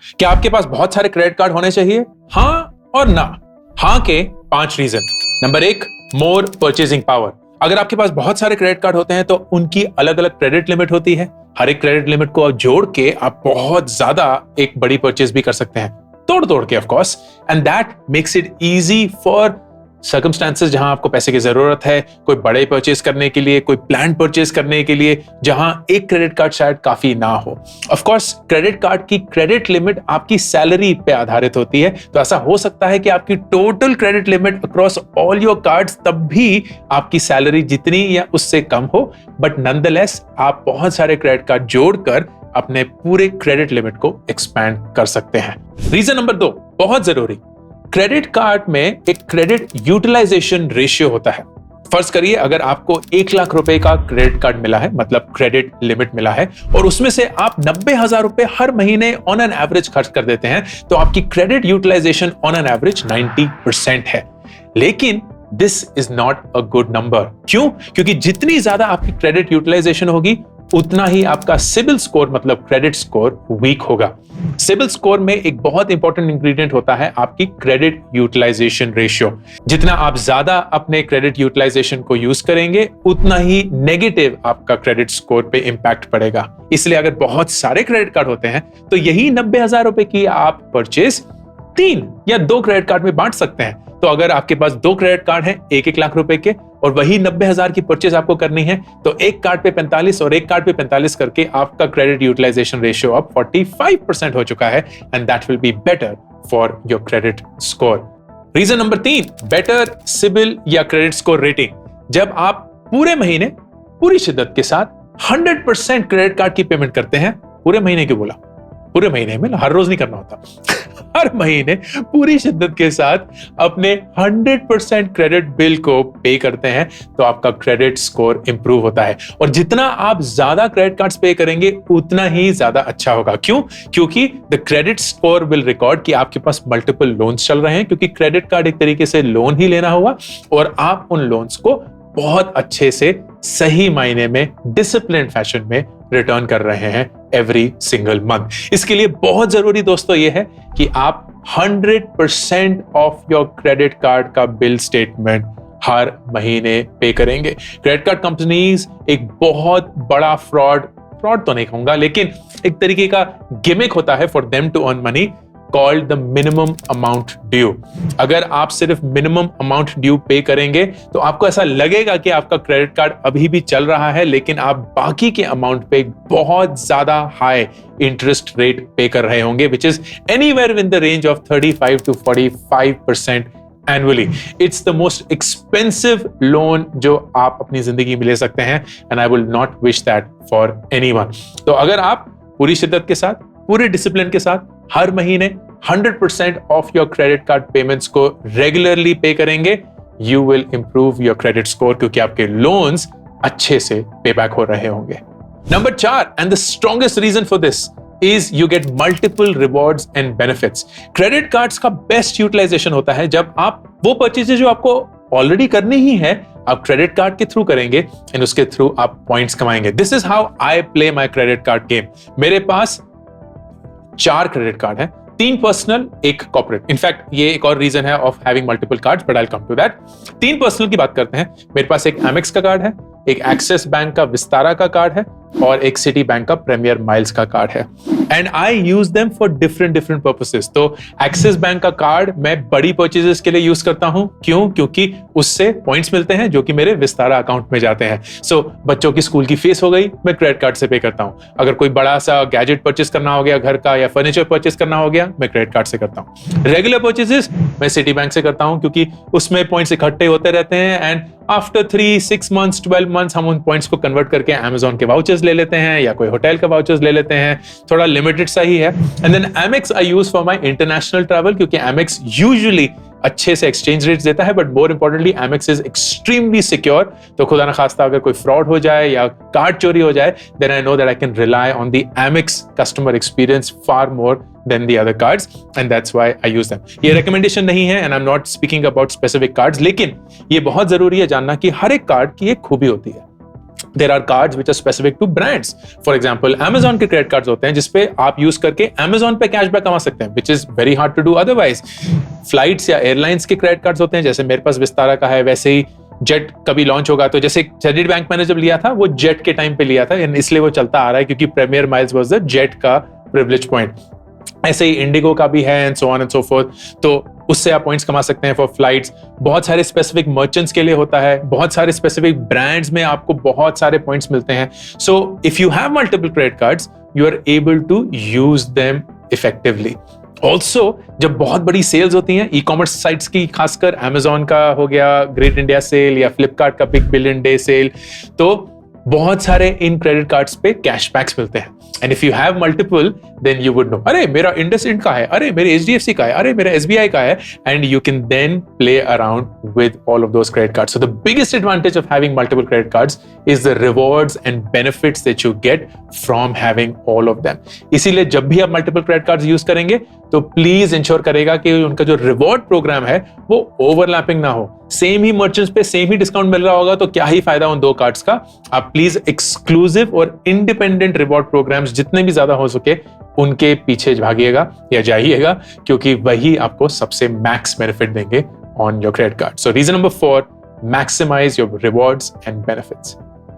क्या आपके पास बहुत सारे क्रेडिट कार्ड होने चाहिए? हाँ और ना। हाँ के 5 रीजन। नंबर 1, मोर परचेजिंग पावर। अगर आपके पास बहुत सारे क्रेडिट कार्ड होते हैं तो उनकी अलग अलग क्रेडिट लिमिट होती है। हर एक क्रेडिट लिमिट को जोड़ के आप बहुत ज्यादा एक बड़ी परचेज भी कर सकते हैं, तोड़ तोड़ के of course, and that makes it easy for circumstances जहां आपको पैसे की जरूरत है, कोई बड़े परचेज करने के लिए, कोई प्लान परचेज करने के लिए, जहां एक क्रेडिट कार्ड शायद काफी ना हो। ऑफ कोर्स क्रेडिट कार्ड की क्रेडिट लिमिट आपकी सैलरी पे आधारित होती है, तो ऐसा हो सकता है कि आपकी total credit limit across all your cards तब भी आपकी सैलरी जितनी या उससे कम हो, बट नॉनदलेस आप बहुत सारे क्रेडिट कार्ड जोड़कर अपने पूरे क्रेडिट लिमिट को एक्सपैंड कर सकते हैं। रीजन नंबर 2, बहुत जरूरी, क्रेडिट कार्ड में एक क्रेडिट यूटिलाइजेशन रेशियो होता है। फर्ज करिए अगर आपको 1 लाख रुपए का क्रेडिट कार्ड मिला है, मतलब क्रेडिट लिमिट मिला है, और उसमें से आप 90,000 रुपए हर महीने ऑन एन एवरेज खर्च कर देते हैं, तो आपकी credit utilisation on an average 90% है। लेकिन this is not a good number. क्यों? क्योंकि जितनी ज्यादा आपकी क्रेडिट यूटिलाइजेशन होगी उतना ही आपका सिबिल स्कोर मतलब क्रेडिट स्कोर वीक होगा। सिबिल स्कोर में एक बहुत इंपॉर्टेंट इंग्रेडिएंट होता है आपकी क्रेडिट यूटिलाइजेशन रेशियो। जितना आप ज्यादा अपने क्रेडिट यूटिलाइजेशन को यूज करेंगे उतना ही नेगेटिव आपका क्रेडिट स्कोर पे इंपैक्ट पड़ेगा। इसलिए अगर बहुत सारे क्रेडिट कार्ड होते हैं तो यही 90,000 रुपए की आप परचेज 3 या 2 क्रेडिट कार्ड में बांट सकते हैं। तो अगर आपके पास 2 क्रेडिट कार्ड हैं 1-1 लाख रुपए के और वही 90,000 की परचेज आपको करनी है, तो एक कार्ड पे 45 और एक कार्ड पे 45 करके आपका क्रेडिट यूटिलाइजेशन रेशियो अब 45% हो चुका है, and that will be better for your credit score. Reason number 3, better CIBIL या क्रेडिट स्कोर रेटिंग। जब आप पूरे महीने पूरी शिद्दत के साथ 100% क्रेडिट कार्ड की पेमेंट करते हैं, पूरे महीने क्यों बोला? पूरे महीने में, हर रोज नहीं करना होता हर महीने पूरी शिद्दत के साथ अपने 100% क्रेडिट बिल को पे करते हैं, तो आपका क्रेडिट स्कोर इंप्रूव होता है। और जितना आप ज्यादा क्रेडिट कार्ड्स पे करेंगे उतना ही ज्यादा अच्छा होगा। क्यों? क्योंकि the credit score will record कि आपके पास मल्टीपल लोन्स चल रहे हैं, क्योंकि क्रेडिट कार्ड एक तरीके से लोन ही लेना होगा और आप उन लोन्स को बहुत अच्छे से सही मायने में डिसिप्लिन फैशन में रिटर्न कर रहे हैं एवरी सिंगल मंथ। इसके लिए बहुत जरूरी दोस्तों ये है कि आप 100% ऑफ योर क्रेडिट कार्ड का बिल स्टेटमेंट हर महीने पे करेंगे। क्रेडिट कार्ड कंपनीज एक बहुत बड़ा फ्रॉड तो नहीं कहूंगा, लेकिन एक तरीके का गिमिक होता है for them to earn money called the minimum amount due। अगर आप सिर्फ मिनिमम अमाउंट ड्यू पे करेंगे तो आपको ऐसा लगेगा कि आपका क्रेडिट कार्ड अभी भी चल रहा है, लेकिन आप बाकी के अमाउंट पे बहुत ज्यादा हाई इंटरेस्ट रेट पे कर रहे होंगे, which is anywhere in the range of 35 to 45% annually। It's the most expensive loan जो आप अपनी जिंदगी में ले सकते हैं, and I will not wish that for anyone। तो अगर आप पूरी शिद्दत के साथ, पूरे डिसिप्लिन के साथ हर महीने 100% of your credit card payments को रेगुलरली पे करेंगे, you will improve your credit score, क्योंकि आपके लोन्स अच्छे से पे बैक हो रहे होंगे। Number 4, and the strongest reason for this is you get multiple rewards and benefits. Credit cards का बेस्ट यूटिलाइजेशन होता है जब आप वो परचेजेस जो आपको ऑलरेडी करनी ही है आप क्रेडिट कार्ड के थ्रू करेंगे एंड उसके थ्रू आप पॉइंट्स कमाएंगे। This is how I play my credit card game. मेरे पास 4 क्रेडिट कार्ड हैं, 3 पर्सनल, 1 कॉर्पोरेट। इनफैक्ट ये एक और रीजन है of having multiple cards, but I will come to that. 3 personal की बात करते हैं। मेरे पास एक एमेक्स का कार्ड है, एक एक्सिस बैंक का विस्तारा का कार्ड है और एक सिटी बैंक का प्रीमियर माइल्स का कार्ड है, and I use them for different purposes. तो एक्सिस बैंक का कार्ड मैं बड़ी परचेजेस के लिए यूज करता हूं। क्यों? क्योंकि उससे पॉइंट्स मिलते हैं जो कि मेरे विस्तारा अकाउंट में जाते हैं। सो बच्चों की स्कूल की फीस हो गई, मैं क्रेडिट कार्ड से पे करता हूं। अगर कोई बड़ा सा गैजेट परचेस करना हो गया घर का, या फर्नीचर परचेस करना हो गया, मैं क्रेडिट कार्ड से करता हूं। रेगुलर परचेजेस मैं सिटी बैंक से करता हूं, क्योंकि उसमें पॉइंट्स इकट्ठे होते रहते हैं, एंड आफ्टर 3, 6 months, 12 months हम उन पॉइंट्स को कन्वर्ट करके Amazon के वाउचर्स ले लेते हैं या कोई होटल का वाउचर्स ले लेते हैं। थोड़ा लिमिटेड सा ही है। And then Amex I use for my international travel, क्योंकि Amex यूजुअली अच्छे से एक्सचेंज रेट्स देता है, but more importantly Amex is extremely secure. तो खुदा ना खास्ता अगर कोई फ्रॉड हो जाए या कार्ड चोरी हो जाए, then I know that I can rely on the Amex customer experience far more than the other cards, and that's why I use them। ये recommendation नहीं है and I'm not speaking about specific cards, लेकिन ये बहुत जरूरी है जानना कि हर एक कार्ड की एक खूबी होती है। There are cards which are specific to brands. For example, Amazon के credit cards होते हैं जिसपे आप यूज करके Amazon पे कैशबैक कमा सकते हैं, which is very hard to do otherwise. Flights या एयरलाइंस के credit cards होते हैं, जैसे मेरे पास विस्तारा का है, वैसे ही जेट कभी लॉन्च होगा तो जैसे क्रेडिट बैंक मैंने जब लिया था वो जेट के टाइम पे लिया था, इसलिए वो चलता आ रहा है क्योंकि premiere miles was the jet का प्रिविलेज पॉइंट. ऐसे ही इंडिगो का भी है and so on and so fourth. तो उससे आप पॉइंट्स कमा सकते हैं फॉर फ्लाइट्स. बहुत सारे स्पेसिफिक मर्चेंट्स के लिए होता है, बहुत सारे स्पेसिफिक ब्रांड्स में आपको बहुत सारे पॉइंट्स मिलते हैं. So if you have multiple credit cards you are able to use them effectively. Also जब बहुत बड़ी सेल्स होती हैं ई कॉमर्स साइट्स की, खासकर Amazon का हो गया ग्रेट इंडिया सेल या फ्लिपकार्ट का बिग बिलियन डे सेल, तो बहुत सारे इन क्रेडिट कार्ड्स पे कैशबैक्स मिलते हैं. And if you have multiple then you would know, अरे मेरा इंडसइंड का है, अरे मेरे HDFC का है, अरे मेरा SBI का है, and you can then play around with all of those credit cards. So the biggest advantage of having multiple credit cards is the rewards and benefits that you get from having all of them. इसीलिए जब भी आप multiple credit cards use करेंगे तो please ensure करेगा कि उनका जो रिवॉर्ड प्रोग्राम है वो ओवरलैपिंग ना हो. सेम ही मर्चेंट्स पे सेम ही डिस्काउंट मिल रहा होगा तो क्या ही फायदा उन दो कार्ड्स का. आप प्लीज एक्सक्लूसिव और इंडिपेंडेंट रिवॉर्ड प्रोग्राम्स जितने भी ज्यादा हो सके उनके पीछे भागिएगा या जाइएगा, क्योंकि वही आपको सबसे मैक्स बेनिफिट देंगे on your credit card. So reason number 4, maximise your rewards and benefits.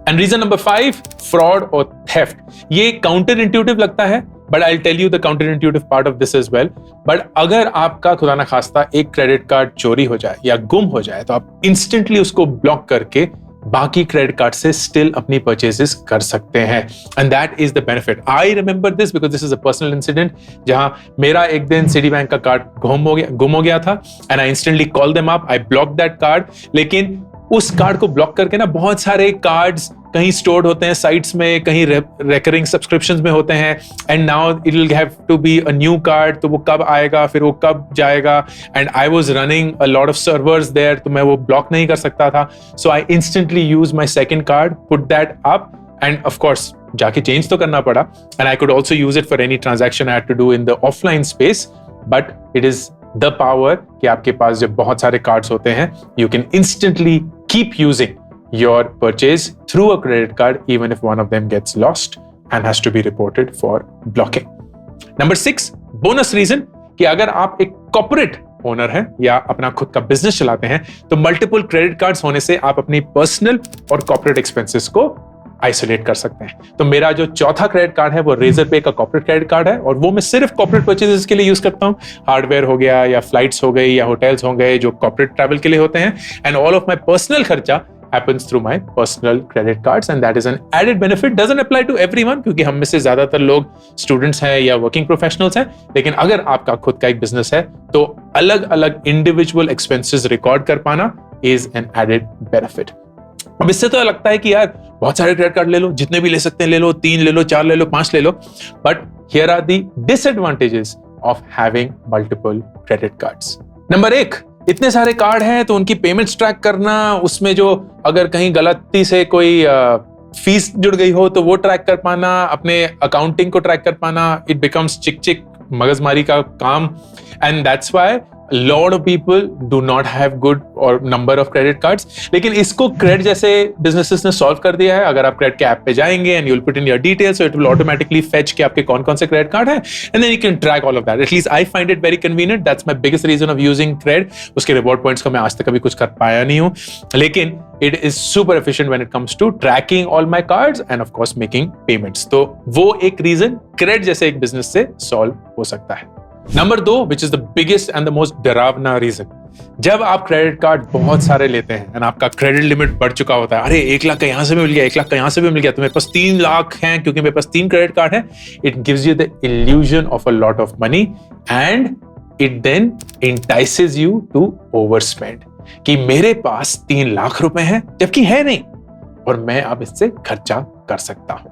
And reason number 5, fraud और थेफ्ट. ये काउंटर इंट्यूटिव लगता है, but I tell you the counter intuitive part of this as well. But अगर आपका खुदा ना खास्ता एक क्रेडिट कार्ड चोरी हो जाए या गुम हो जाए तो आप इंस्टेंटली उसको ब्लॉक करके बाकी क्रेडिट कार्ड से स्टिल अपनी परचेजेस कर सकते हैं. And that is the benefit. I remember this because this is a personal incident जहां मेरा एक दिन सिटी बैंक का कार्ड गुम हो गया था and I instantly call them up, I block that card. लेकिन उस कार्ड को ब्लॉक करके ना बहुत सारे कार्ड्स कहीं स्टोर्ड होते हैं साइट्स में, कहीं रेकरिंग सब्सक्रिप्शंस में होते हैं, and now it will have to be a new card. तो वो कब आएगा, फिर वो कब जाएगा, and I was running a lot of servers there, तो मैं वो ब्लॉक नहीं कर सकता था. So I instantly use my second card, put that up, and of course जाके चेंज तो करना पड़ा. And I could also use it for any transaction I had to do in the offline space. But it is the power कि आपके पास जब बहुत सारे cards होते हैं you can instantly keep using your purchase through a credit card even if one of them gets lost and has to be reported for blocking. Number 6, bonus reason कि अगर आप एक corporate ओनर हैं या अपना खुद का बिजनेस चलाते हैं तो मल्टीपल क्रेडिट कार्ड्स होने से आप अपनी पर्सनल और कॉर्पोरेट एक्सपेंसेस को आइसोलेट कर सकते हैं. तो मेरा जो चौथा क्रेडिट कार्ड है वो रेजर पे का कॉर्पोरेट क्रेडिट कार्ड है और वो मैं सिर्फ कॉर्पोरेट परचेजेस के लिए यूज करता हूं. हार्डवेयर हो गया या फ्लाइट्स हो गई या होटल्स हो गए जो कॉर्पोरेट ट्रैवल के लिए होते हैं. And all of my personal खर्चा happens through my personal credit cards and that is an added benefit. Doesn't apply to everyone क्योंकि हम में से ज्यादातर लोग स्टूडेंट्स हैं या वर्किंग प्रोफेशनल्स हैं. लेकिन अगर आपका खुद का एक बिजनेस है तो अलग अलग इंडिविजुअल एक्सपेंसेस रिकॉर्ड कर पाना is an added benefit. अब इससे तो लगता है कि यार बहुत सारे क्रेडिट कार्ड ले लो, जितने भी ले सकते हैं ले लो, 3 ले लो, 4 ले लो, 5 ले लो. But here are the disadvantages of having multiple credit cards. Number 1, इतने सारे कार्ड हैं तो उनकी पेमेंट्स ट्रैक करना, उसमें जो अगर कहीं गलती से कोई फीस जुड़ गई हो तो वो ट्रैक कर पाना, अपने अकाउंटिंग को ट्रैक कर पाना, इट बिकम्स चिक मगजमारी का काम. And that's why lot of people do not have good or number of credit cards. लेकिन इसको क्रेडिट जैसे businesses ने solve कर दिया है. अगर आप क्रेडिट के ऐप पे जाएंगे and you'll put in your details, so it will automatically fetch कि आपके कौन-कौन से क्रेडिट कार्ड हैं, and then you can track all of that. At least I find it very convenient. That's my biggest reason of using credit. उसके reward points का मैं आज तक कभी कुछ कर पाया नहीं हूँ, लेकिन it is super efficient when it comes to tracking all my cards and of course making payments. तो वो एक reason क्रेडिट जैसे एक business से solve हो सकता है. Number 2, which is the biggest and the most डरावना रीजन, जब आप क्रेडिट कार्ड बहुत सारे लेते हैं एंड आपका क्रेडिट लिमिट बढ़ चुका होता है, अरे 1 लाख का यहां से भी मिल गया, 1 लाख का यहां से भी मिल गया, तो मेरे पास 3 लाख हैं क्योंकि मेरे पास 3 क्रेडिट कार्ड है. It gives you the illusion of a lot of money and it then entices you to overspend कि मेरे पास 3 लाख रुपए हैं जबकि है नहीं और मैं अब इससे खर्चा कर सकता हूं.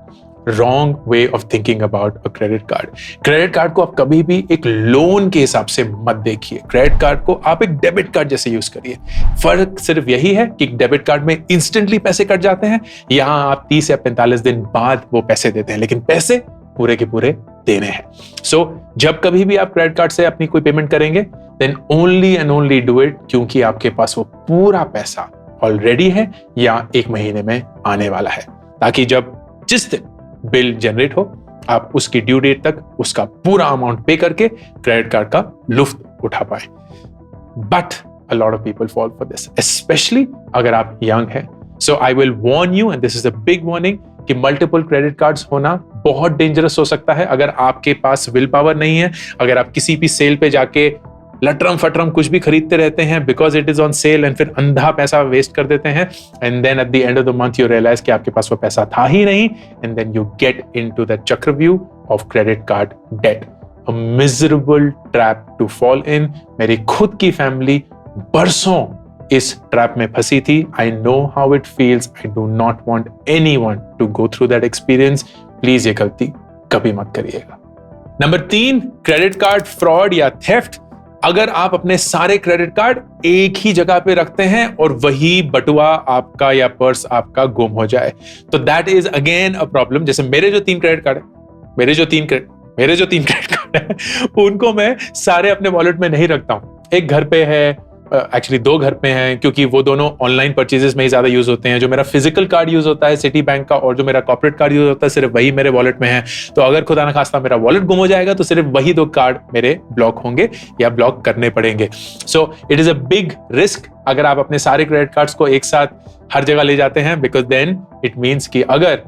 Wrong way of thinking about a credit card. Credit card को आप कभी भी एक लोन के हिसाब से मत देखिए. क्रेडिट कार्ड को आप एक डेबिट कार्ड जैसे यूज करिए. फर्क सिर्फ यही है कि डेबिट कार्ड में इंस्टेंटली पैसे कट जाते हैं, यहां आप 30 या 45 दिन बाद वो पैसे देते हैं, लेकिन पैसे पूरे के पूरे देने हैं. सो जब कभी भी आप क्रेडिट कार्ड से अपनी कोई पेमेंट करेंगे then only and only do it क्योंकि आपके पास वो पूरा पैसा ऑलरेडी है या 1 महीने में आने वाला है. ताकि जब जिस दिन बिल जनरेट हो आप उसकी ड्यू डेट तक उसका पूरा अमाउंट पे करके क्रेडिट कार्ड का लुत्फ उठा पाए। But a lot of people fall for this, especially अगर आप young हैं। So I will warn you, and this is a big warning, कि multiple credit cards होना बहुत dangerous हो सकता है अगर आपके पास विल पावर नहीं है, अगर आप किसी भी सेल पे जाके लटरम फटरम कुछ भी खरीदते रहते हैं because it is on sale and फिर अंधा पैसा वेस्ट कर देते हैं and then at the end of the month you realise कि आपके पास वो पैसा था ही नहीं and then you get into the चक्रव्यूह of credit card debt, a miserable trap to fall in. मेरी खुद की फैमिली बरसों इस ट्रैप में फंसी थी। I know how it feels, I do not want anyone to go through that experience. Please ये गलती कभी मत करिएगा। नंबर 3, क्रेडिट कार्ड फ्रॉड या थेफ्ट। अगर आप अपने सारे क्रेडिट कार्ड एक ही जगह पे रखते हैं और वही बटुआ आपका या पर्स आपका गुम हो जाए तो that is again a problem. जैसे मेरे जो तीन क्रेडिट कार्ड है मेरे जो तीन क्रेडिट कार्ड है उनको मैं सारे अपने वॉलेट में नहीं रखता हूं। एक घर पे है, एक्चुअली 2 घर पे हैं क्योंकि वो दोनों ऑनलाइन परचेजेस में ही ज्यादा यूज होते हैं। जो मेरा फिजिकल कार्ड यूज होता है सिटी बैंक का और जो मेरा कॉर्पोरेट कार्ड यूज होता है सिर्फ वही मेरे वॉलेट में है। तो अगर खुदा ना खास्ता मेरा वॉलेट गुम हो जाएगा तो सिर्फ वही 2 कार्ड मेरे ब्लॉक होंगे या ब्लॉक करने पड़ेंगे। So it is a big risk अगर आप अपने सारे क्रेडिट कार्ड्स को एक साथ हर जगह ले जाते हैं बिकॉज देन इट मीन्स कि अगर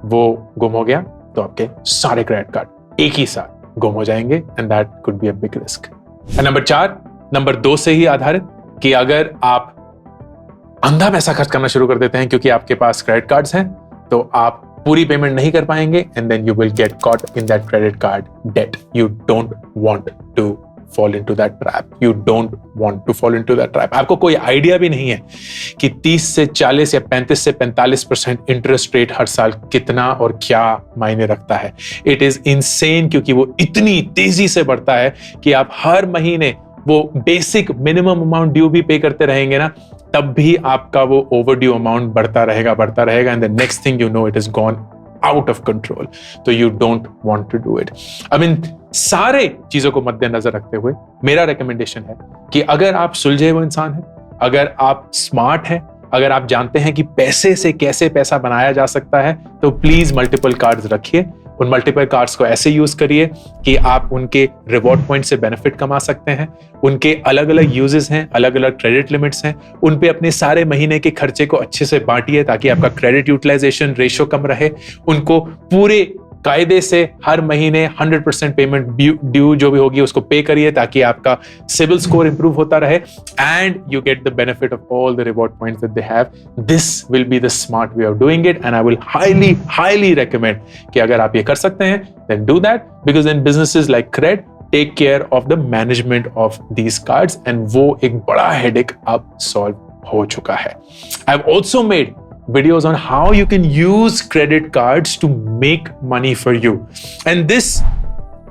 वो गुम हो गया तो आपके सारे क्रेडिट कार्ड एक ही साथ गुम हो जाएंगे and that could be a big risk. Number 4, number 2 से ही आधारित कि अगर आप अंधा पैसा खर्च करना शुरू कर देते हैं क्योंकि आपके पास क्रेडिट कार्ड्स हैं तो आप पूरी पेमेंट नहीं कर पाएंगे and then you will get caught in that credit card debt. You don't want to fall into that trap, you don't want to fall into that trap. आपको कोई आइडिया भी नहीं है कि 30 से 40 या 35 से 45% इंटरेस्ट रेट हर साल कितना और क्या मायने रखता है। इट इज इनसेन क्योंकि वो इतनी तेजी से बढ़ता है कि आप हर महीने वो बेसिक मिनिमम अमाउंट ड्यू भी पे करते रहेंगे ना तब भी आपका वो ओवर ड्यू अमाउंट बढ़ता रहेगा and the next thing you know it is gone out of control. तो you don't want to do it. अब इन सारे चीजों को मद्देनजर रखते हुए मेरा रिकमेंडेशन है कि अगर आप सुलझे हुए इंसान हैं, अगर आप स्मार्ट हैं, अगर आप जानते हैं कि पैसे से कैसे पैसा बनाया जा सकता है तो प्लीज मल्टीपल कार्ड्स रखिए। उन मल्टीपल कार्ड्स को ऐसे यूज करिए कि आप उनके रिवॉर्ड पॉइंट से बेनिफिट कमा सकते हैं। उनके अलग अलग यूजेस हैं, अलग अलग क्रेडिट लिमिट्स हैं, उन पे अपने सारे महीने के खर्चे को अच्छे से बांटिए ताकि आपका क्रेडिट यूटिलाइजेशन रेशियो कम रहे। उनको पूरे कायदे से हर महीने 100% पेमेंट ड्यू जो भी होगी उसको पे करिए ताकि आपका सिविल स्कोर इंप्रूव होता रहे and you get the benefit of all the reward points that they have. This will be the smart way of doing it and I will highly recommend कि अगर आप ये कर सकते हैं then do that because then businesses like CRED take care of the management of these cards and वो एक बड़ा हेडेक अब सॉल्व हो चुका है। I have also made videos on how you can use credit cards to make money for you and this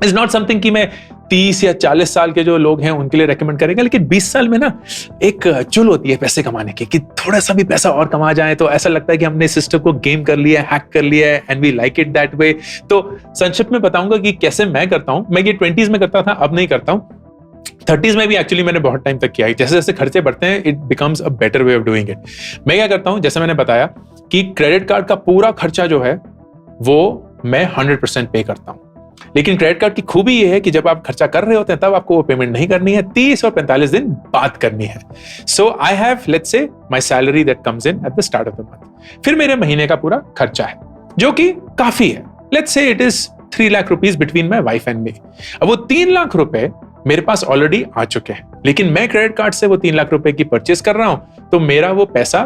is not something कि मैं 30 या 40 साल के जो लोग हैं उनके लिए रेकमेंड करेंगे, लेकिन 20 साल में ना एक चुल होती है पैसे कमाने की कि थोड़ा सा भी पैसा और कमा जाए तो ऐसा लगता है कि हमने सिस्टम को गेम कर लिया है, हैक कर लिया है and we like it that way. तो संक्षिप्त में बताऊंगा कि कैसे मैं करता हूं। मैं ये 20s में करता था, अब नहीं करता हूं। 30s में भी एक्चुअली मैंने बहुत टाइम तक किया है। जैसे जैसे खर्चे बढ़ते हैं it becomes a better way of doing it. मैं क्या करता हूं, जैसे मैंने बताया कि क्रेडिट कार्ड का पूरा खर्चा जो है वो मैं 100% पे करता हूं। लेकिन क्रेडिट कार्ड की खूबी ये है कि जब आप खर्चा कर रहे होते हैं तब आपको वो पेमेंट नहीं करनी है, 30 और 45 दिन बाद करनी है। So I have let's say my salary that comes in at the start of the month, फिर मेरे महीने का पूरा खर्चा है जो कि काफी है। Let's say it is 3 lakh rupees between my wife and me. अब वो 3 लाख रुपए मेरे पास ऑलरेडी आ चुके हैं, लेकिन मैं क्रेडिट कार्ड से वो 3 लाख रुपए की परचेस कर रहा हूं तो मेरा वो पैसा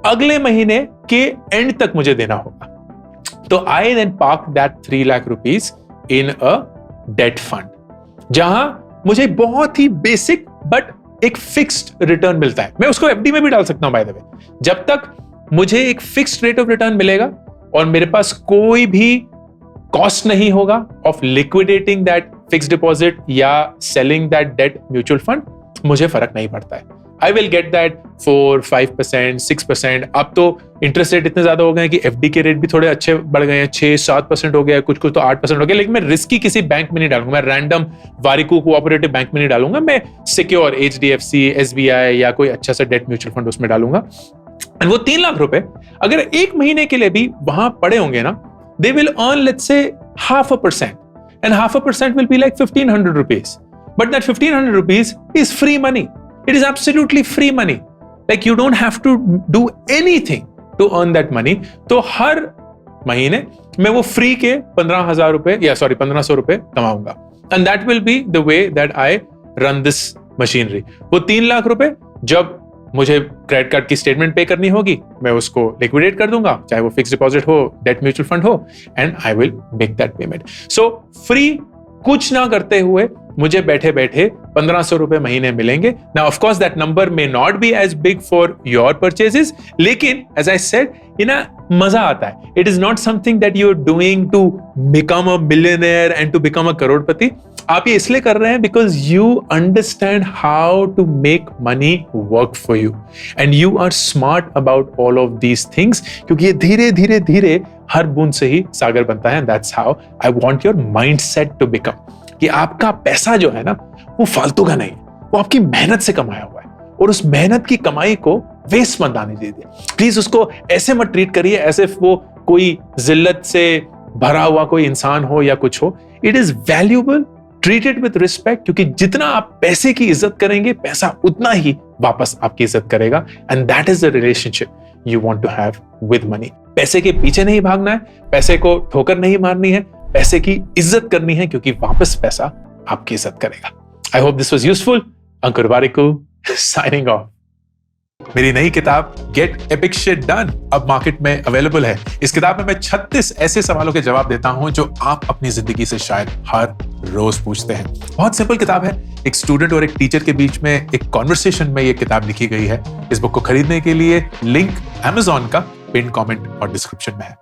अगले महीने के एंड तक मुझे देना होगा। तो I then park that 3 lakh rupees in a debt fund जहां मुझे बहुत ही बेसिक बट एक फिक्स्ड रिटर्न मिलता है। मैं उसको एफडी में भी डाल सकता हूं बाय द वे। जब तक मुझे एक फिक्स्ड रेट ऑफ रिटर्न मिलेगा और मेरे पास कोई भी कॉस्ट नहीं होगा of liquidating that fixed deposit या selling that debt mutual fund, मुझे फर्क नहीं पड़ता है। I will get that 4, 5%, 6%। अब तो इंटरेस्ट रेट इतने ज्यादा हो गए हैं कि एफडी के रेट भी थोड़े अच्छे बढ़ गए हैं, 6-7% हो गया, कुछ कुछ तो 8% हो गया। लेकिन मैं रिस्की किसी बैंक में नहीं डालूंगा, मैं रैंडम वारिको कोऑपरेटिव बैंक में नहीं डालूंगा, मैं सिक्योर HDFC, SBI या कोई अच्छा सा डेट म्यूचुअल फंड उसमें डालूंगा। एंड वो 3 लाख रुपए अगर एक महीने के लिए भी वहां पड़े होंगे ना, they will earn, let's say, 0.5%. And 0.5% will be like 1,500 rupees. But that 1,500 rupees is free money. It is absolutely free money. Like you don't have to do anything to earn that money. तो हर महीने मैं वो free के 15,000 रुपए 1500 रुपए कमाऊंगा. And that will be the way that I run this machinery. वो 3 लाख रुपए जब मुझे क्रेडिट कार्ड की स्टेटमेंट पे करनी होगी, मैं उसको लिक्विडेट कर दूंगा, चाहे वो फिक्स डिपॉजिट हो, डेट म्यूचुअल फंड हो, and I will make that payment. So free कुछ ना करते हुए मुझे बैठे बैठे 1500 रुपए महीने मिलेंगे. Now of course that number may not be as big for your purchases, लेकिन एज आई सेड, मजा आता है. It is not something that you are doing to become a millionaire and to become a करोड़पति. आप ये इसलिए कर रहे हैं because you understand how to make money work for you and you are smart about all of these things, क्योंकि ये धीरे धीरे धीरे हर बूंद से ही सागर बनता है. That's how I want your mindset to become, कि आपका पैसा जो है ना, वो फालतू का नहीं, वो आपकी मेहनत से कमाया हुआ है, और उस मेहनत की कमाई को वेस्ट मत आने दीजिए. प्लीज उसको ऐसे मत ट्रीट करिए ऐसे वो कोई जिल्लत से भरा हुआ कोई इंसान हो या कुछ हो. It is valuable, treated with respect, क्योंकि जितना आप पैसे की इज्जत करेंगे, पैसा उतना ही वापस आपकी इज्जत करेगा. And that is the relationship you want to have with money. पैसे के पीछे नहीं भागना है, पैसे को ठोकर नहीं मारनी है, पैसे की इज्जत करनी है, क्योंकि वापस पैसा आपकी इज्जत करेगा. I hope this was useful. Ankur Warikoo signing off. मेरी नई किताब गेट एपिक शिट डन अब मार्केट में अवेलेबल है. इस किताब में मैं 36 ऐसे सवालों के जवाब देता हूं जो आप अपनी जिंदगी से शायद हर रोज पूछते हैं. बहुत सिंपल किताब है. एक स्टूडेंट और एक टीचर के बीच में एक कॉन्वर्सेशन में ये किताब लिखी गई है. इस बुक को खरीदने के लिए लिंक Amazon का पिन कमेंट और डिस्क्रिप्शन में है.